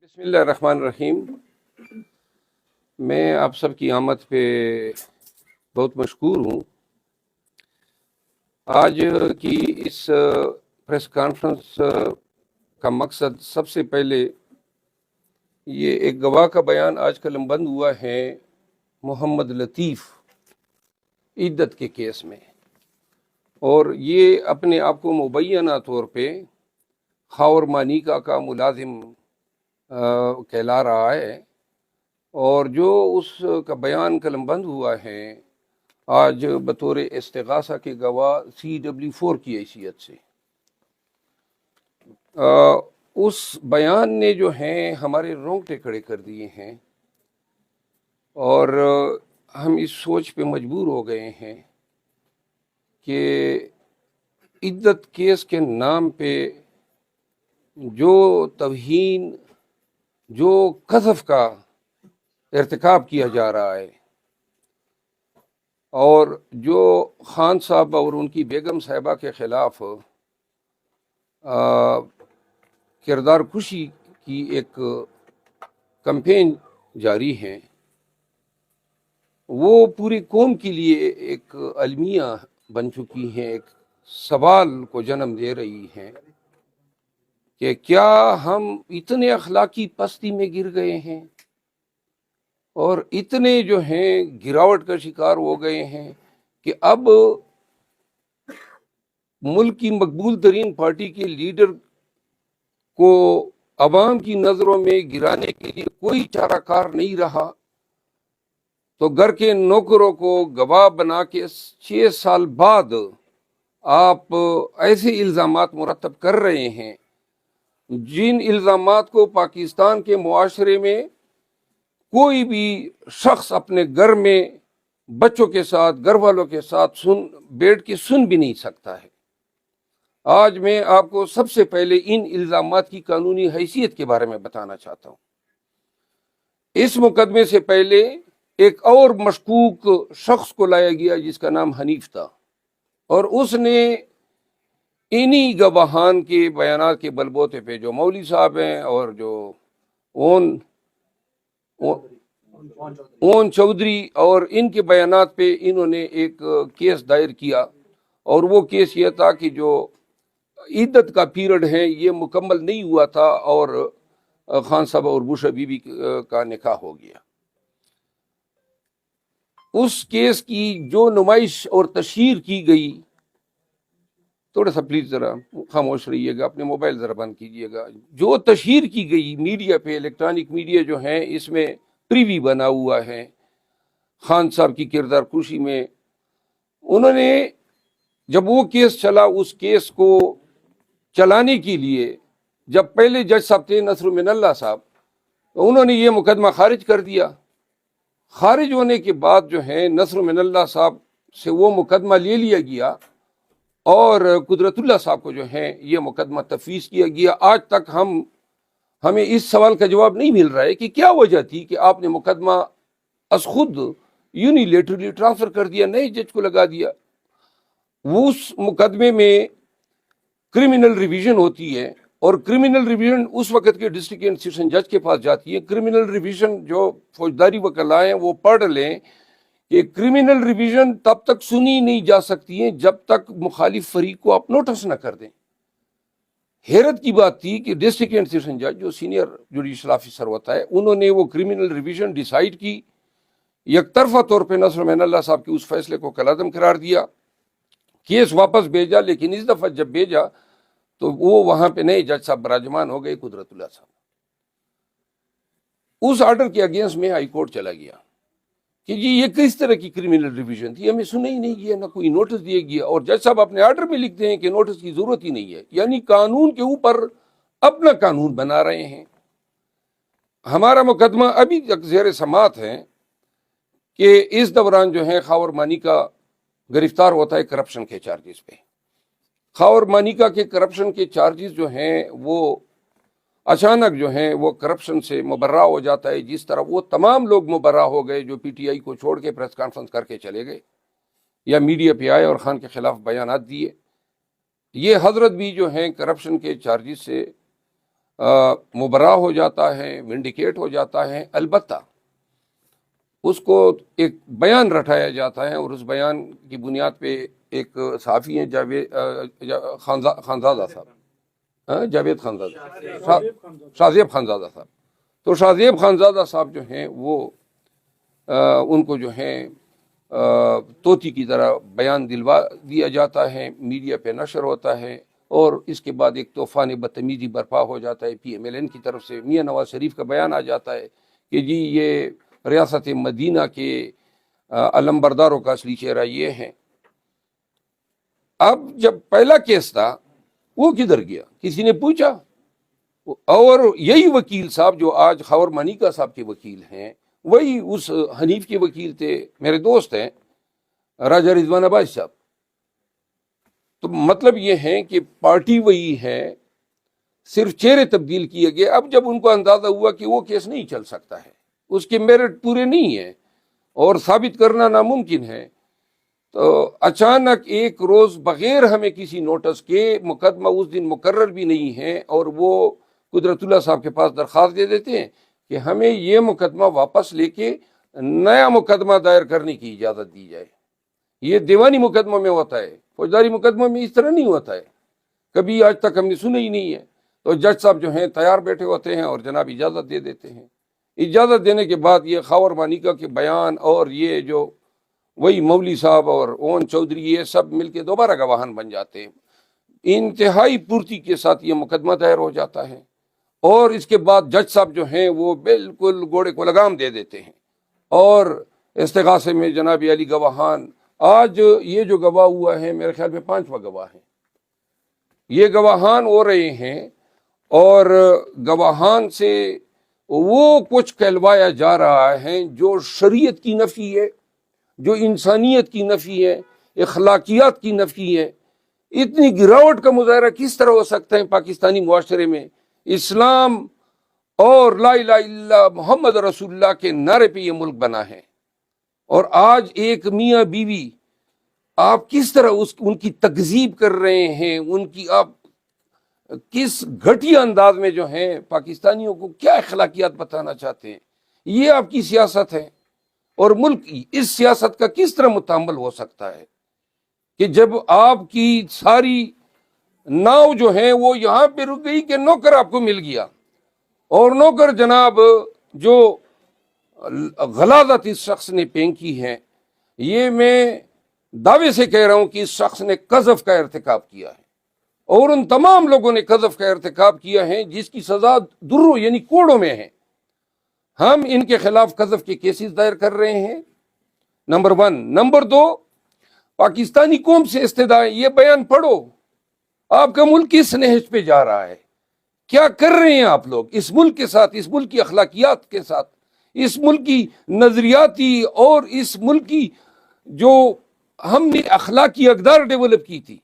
بسم اللہ الرحمن الرحیم۔ میں آپ سب کی آمد پہ بہت مشکور ہوں۔ آج کی اس پریس کانفرنس کا مقصد سب سے پہلے یہ ایک گواہ کا بیان آج قلم بند ہوا ہے محمد لطیف عدت کے کیس میں، اور یہ اپنے آپ کو مبینہ طور پہ خاور مانیکا کا ملازم کہلا رہا ہے، اور جو اس کا بیان قلم بند ہوا ہے آج بطور استغاثہ کے گواہ CW4 کی حیثیت سے، اس بیان نے جو ہیں ہمارے رونگٹے کھڑے کر دیے ہیں، اور ہم اس سوچ پہ مجبور ہو گئے ہیں کہ عدت کیس کے نام پہ جو توہین، جو قذف کا ارتکاب کیا جا رہا ہے، اور جو خان صاحب اور ان کی بیگم صاحبہ کے خلاف کردار کشی کی ایک کمپین جاری ہے، وہ پوری قوم کے لیے ایک المیہ بن چکی ہیں، ایک سوال کو جنم دے رہی ہیں کہ کیا ہم اتنے اخلاقی پستی میں گر گئے ہیں اور اتنے جو ہیں گراوٹ کا شکار ہو گئے ہیں کہ اب ملک کی مقبول ترین پارٹی کے لیڈر کو عوام کی نظروں میں گرانے کے لیے کوئی چارہ کار نہیں رہا، تو گھر کے نوکروں کو گواہ بنا کے 6 سال بعد آپ ایسے الزامات مرتب کر رہے ہیں جن الزامات کو پاکستان کے معاشرے میں کوئی بھی شخص اپنے گھر میں بچوں کے ساتھ، گھر والوں کے ساتھ بیٹھ کے سن بھی نہیں سکتا ہے۔ آج میں آپ کو سب سے پہلے ان الزامات کی قانونی حیثیت کے بارے میں بتانا چاہتا ہوں۔ اس مقدمے سے پہلے ایک اور مشکوک شخص کو لایا گیا جس کا نام حنیف تھا، اور اس نے انہی گواہان کے بیانات کے بلبوتے پہ، جو مولوی صاحب ہیں اور جو اون چودھری، اور ان کے بیانات پہ انہوں نے ایک کیس دائر کیا، اور وہ کیس یہ تھا کہ جو عدت کا پیریڈ ہے یہ مکمل نہیں ہوا تھا اور خان صاحب اور بشرا بی بی کا نکاح ہو گیا۔ اس کیس کی جو نمائش اور تشہیر کی گئی، تھوڑا سا پلیز ذرا خاموش رہیے گا، اپنے موبائل ذرا بند کیجیے گا، جو تشہیر کی گئی میڈیا پہ، الیکٹرانک میڈیا جو ہیں، اس میں پریوی بنا ہوا ہے خان صاحب کی کردار کشی میں۔ انہوں نے جب وہ کیس چلا، اس کیس کو چلانے کے لیے جب پہلے جج صاحب تھے نصر من اللہ صاحب، تو انہوں نے یہ مقدمہ خارج کر دیا۔ خارج ہونے کے بعد جو ہے نصر من اللہ صاحب سے وہ مقدمہ لے لیا گیا، اور قدرت اللہ صاحب کو جو ہے یہ مقدمہ تفویض کیا گیا۔ آج تک ہمیں اس سوال کا جواب نہیں مل رہا ہے کہ کیا وجہ تھی کہ آپ نے مقدمہ از خود یونیلیٹرلی ٹرانسفر کر دیا، نئے جج کو لگا دیا۔ وہ اس مقدمے میں کرمنل ریویژن ہوتی ہے، اور کرمنل ریویژن اس وقت کے ڈسٹرکٹ اینڈ سیشن جج کے پاس جاتی ہے۔ کرمنل ریویژن جو فوجداری وکلاء ہیں وہ پڑھ لیں کہ کرمنل ریویژن تب تک سنی نہیں جا سکتی ہیں جب تک مخالف فریق کو آپ نوٹس نہ کر دیں۔ حیرت کی بات تھی کہ ڈسٹرکٹ اینڈ سیشن جج جو سینئر جوڈیشل آفیسر ہوتا ہے، انہوں نے وہ کرمنل ریویژن ڈیسائیڈ کی، یک طرفہ طور پہ نصر من اللہ صاحب کے اس فیصلے کو کالعدم قرار دیا، کیس واپس بھیجا۔ لیکن اس دفعہ جب بھیجا تو وہ وہاں پہ نئے جج صاحب براجمان ہو گئے، قدرت اللہ صاحب۔ اس آرڈر کے اگینسٹ میں ہائی کورٹ چلا گیا کہ جی یہ کس طرح کی کرمنل ریویژن تھی، ہمیں سنا ہی نہیں گیا، نہ کوئی نوٹس دیا گیا، اور جج صاحب اپنے آرڈر میں لکھتے ہیں کہ نوٹس کی ضرورت ہی نہیں ہے، یعنی قانون کے اوپر اپنا قانون بنا رہے ہیں۔ ہمارا مقدمہ ابھی تک زیر سماعت ہے کہ اس دوران جو ہے خاور مانیکا گرفتار ہوتا ہے کرپشن کے چارجز پہ۔ خاور مانیکا کے کرپشن کے چارجز جو ہیں وہ اچانک جو ہیں وہ کرپشن سے مبرہ ہو جاتا ہے، جس طرح وہ تمام لوگ مبرہ ہو گئے جو PTI کو چھوڑ کے پریس کانفرنس کر کے چلے گئے یا میڈیا پہ آئے اور خان کے خلاف بیانات دیے۔ یہ حضرت بھی جو ہیں کرپشن کے چارجز سے مبرا ہو جاتا ہے، ونڈیکیٹ ہو جاتا ہے، البتہ اس کو ایک بیان رٹایا جاتا ہے، اور اس بیان کی بنیاد پہ ایک صحافی ہیں خانزادہ صاحب، جاوید خانزادہ، شاہ زیب خانزادہ صاحب. تو شاہ زیب خانزادہ صاحب جو ہیں وہ ان کو جو ہے طوطی کی طرح بیان دلوا دیا جاتا ہے، میڈیا پہ نشر ہوتا ہے، اور اس کے بعد ایک طوفان بدتمیزی برپا ہو جاتا ہے PMLN کی طرف سے. میاں نواز شریف کا بیان آ جاتا ہے کہ جی یہ ریاست مدینہ کے علمبرداروں کا اصلی چہرہ یہ ہیں. اب جب پہلا کیس تھا وہ کدھر گیا؟ کسی نے پوچھا؟ اور یہی وکیل صاحب جو آج خاور مانیکا صاحب کے وکیل ہیں، وہی اس حنیف کے وکیل تھے، میرے دوست ہیں راجہ رضوان عباس صاحب. تو مطلب یہ ہے کہ پارٹی وہی ہے، صرف چہرے تبدیل کیے گئے. اب جب ان کو اندازہ ہوا کہ وہ کیس نہیں چل سکتا ہے، اس کے میرٹ پورے نہیں ہیں اور ثابت کرنا ناممکن ہے، تو اچانک ایک روز بغیر ہمیں کسی نوٹس کے، مقدمہ اس دن مقرر بھی نہیں ہے، اور وہ قدرت اللہ صاحب کے پاس درخواست دے دیتے ہیں کہ ہمیں یہ مقدمہ واپس لے کے نیا مقدمہ دائر کرنے کی اجازت دی جائے. یہ دیوانی مقدمہ میں ہوتا ہے، فوجداری مقدمہ میں اس طرح نہیں ہوتا ہے، کبھی آج تک ہم نے سنا ہی نہیں ہے. تو جج صاحب جو ہیں تیار بیٹھے ہوتے ہیں اور جناب اجازت دے دیتے ہیں. اجازت دینے کے بعد یہ خاور مانیکا کے بیان اور یہ جو وہی مولوی صاحب اور اون چودھری یہ سب مل کے دوبارہ گواہان بن جاتے ہیں. انتہائی پورتی کے ساتھ یہ مقدمہ دائر ہو جاتا ہے، اور اس کے بعد جج صاحب جو ہیں وہ بالکل گھوڑے کو لگام دے دیتے ہیں، اور استغاثے میں جناب علی گواہان، آج یہ جو گواہ ہوا ہے میرے خیال میں 5واں گواہ ہے، یہ گواہان ہو رہے ہیں، اور گواہان سے وہ کچھ کہلوایا جا رہا ہے جو شریعت کی نفی ہے، جو انسانیت کی نفی ہے، اخلاقیات کی نفی ہے. اتنی گراوٹ کا مظاہرہ کس طرح ہو سکتا ہے پاکستانی معاشرے میں؟ اسلام اور لا الہ الا اللہ محمد رسول اللہ کے نعرے پہ یہ ملک بنا ہے، اور آج ایک میاں بیوی آپ کس طرح ان کی تکذیب کر رہے ہیں، ان کی آپ کس گھٹیا انداز میں جو ہیں پاکستانیوں کو کیا اخلاقیات بتانا چاہتے ہیں. یہ آپ کی سیاست ہے، اور ملک اس سیاست کا کس طرح متحمل ہو سکتا ہے کہ جب آپ کی ساری ناؤ جو ہیں وہ یہاں پہ رک گئی کہ نوکر آپ کو مل گیا، اور نوکر جناب جو غلاظت اس شخص نے پھینکی ہے، یہ میں دعوے سے کہہ رہا ہوں کہ اس شخص نے قذف کا ارتکاب کیا ہے، اور ان تمام لوگوں نے قذف کا ارتکاب کیا ہے جس کی سزا دروں یعنی کوڑوں میں ہے. ہم ان کے خلاف قذف کے کیسز دائر کر رہے ہیں، نمبر 1. نمبر 2، پاکستانی قوم سے استدعا، یہ بیان پڑھو، آپ کا ملک کس نہج پہ جا رہا ہے، کیا کر رہے ہیں آپ لوگ اس ملک کے ساتھ، اس ملک کی اخلاقیات کے ساتھ، اس ملک کی نظریاتی اور اس ملک کی جو ہم نے اخلاقی اقدار ڈیولپ کی تھی،